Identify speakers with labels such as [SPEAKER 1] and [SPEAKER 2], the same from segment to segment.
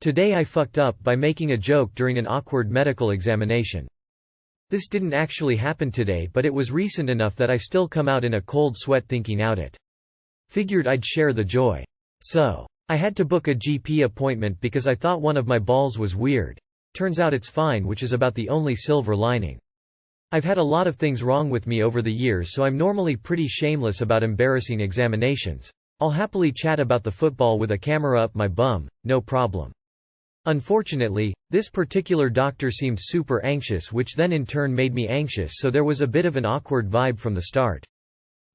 [SPEAKER 1] Today I fucked up by making a joke during an awkward medical examination. This didn't actually happen today, but it was recent enough that I still come out in a cold sweat thinking out it. Figured I'd share the joy. So, I had to book a GP appointment because I thought one of my balls was weird. Turns out it's fine, which is about the only silver lining. I've had a lot of things wrong with me over the years, so I'm normally pretty shameless about embarrassing examinations. I'll happily chat about the football with a camera up my bum, no problem. Unfortunately, this particular doctor seemed super anxious, which then in turn made me anxious, so there was a bit of an awkward vibe from the start.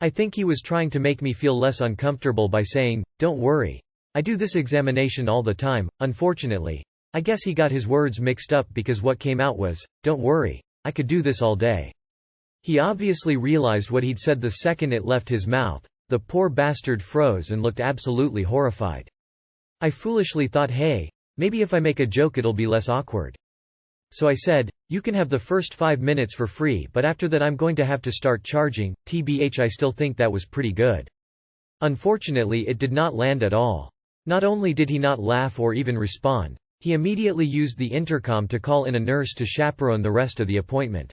[SPEAKER 1] I think he was trying to make me feel less uncomfortable by saying, "Don't worry. I do this examination all the time." Unfortunately, I guess he got his words mixed up because what came out was, "Don't worry. I could do this all day." He obviously realized what he'd said the second it left his mouth. The poor bastard froze and looked absolutely horrified. I foolishly thought, hey, maybe if I make a joke it'll be less awkward. So I said, "You can have the first 5 minutes for free, but after that I'm going to have to start charging." TBH, I still think that was pretty good. Unfortunately, it did not land at all. Not only did he not laugh or even respond, he immediately used the intercom to call in a nurse to chaperone the rest of the appointment.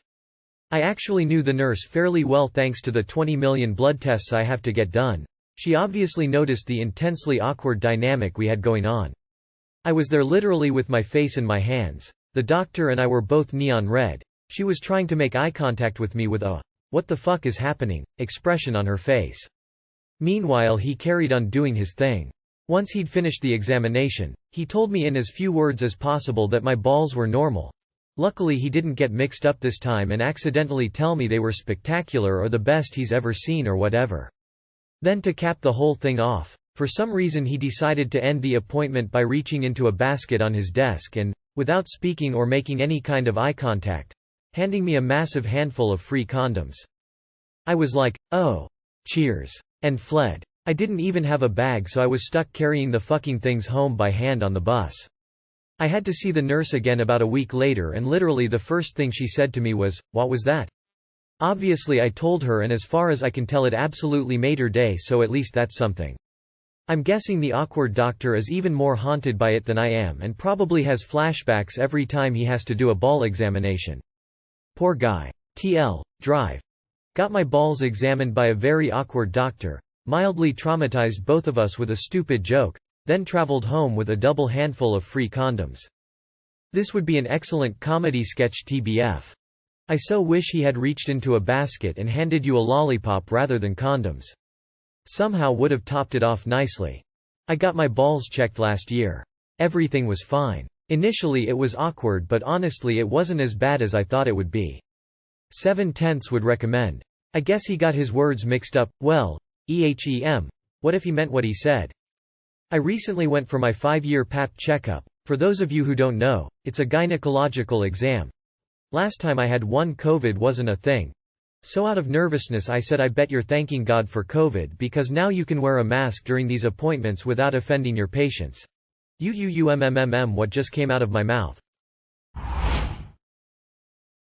[SPEAKER 1] I actually knew the nurse fairly well thanks to the 20 million blood tests I have to get done. She obviously noticed the intensely awkward dynamic we had going on. I was there literally with my face in my hands. The doctor and I were both neon red. She was trying to make eye contact with me with a "what the fuck is happening" expression on her face. Meanwhile, he carried on doing his thing. Once he'd finished the examination, he told me in as few words as possible that my balls were normal. Luckily he didn't get mixed up this time and accidentally tell me they were spectacular or the best he's ever seen or whatever. Then to cap the whole thing off, for some reason he decided to end the appointment by reaching into a basket on his desk and, without speaking or making any kind of eye contact, handing me a massive handful of free condoms. I was like, "Oh. Cheers," and fled. I didn't even have a bag, so I was stuck carrying the fucking things home by hand on the bus. I had to see the nurse again about a week later, and literally the first thing she said to me was, "What was that?" Obviously I told her, and as far as I can tell it absolutely made her day, so at least that's something. I'm guessing the awkward doctor is even more haunted by it than I am and probably has flashbacks every time he has to do a ball examination. Poor guy. TL. Drive. Got my balls examined by a very awkward doctor, mildly traumatized both of us with a stupid joke, then traveled home with a double handful of free condoms. This would be an excellent comedy sketch TBF. I so wish he had reached into a basket and handed you a lollipop rather than condoms. Somehow would have topped it off nicely. I got my balls checked last year. Everything was fine. Initially it was awkward, but honestly it wasn't as bad as I thought it would be. 7/10 would recommend. I guess he got his words mixed up. Well, what if he meant what he said? I recently went for my 5-year PAP checkup. For those of you who don't know, it's a gynecological exam. Last time I had one, COVID wasn't a thing. So out of nervousness I said, I bet you're thanking God for COVID because now you can wear a mask during these appointments without offending your patients. What just came out of my mouth?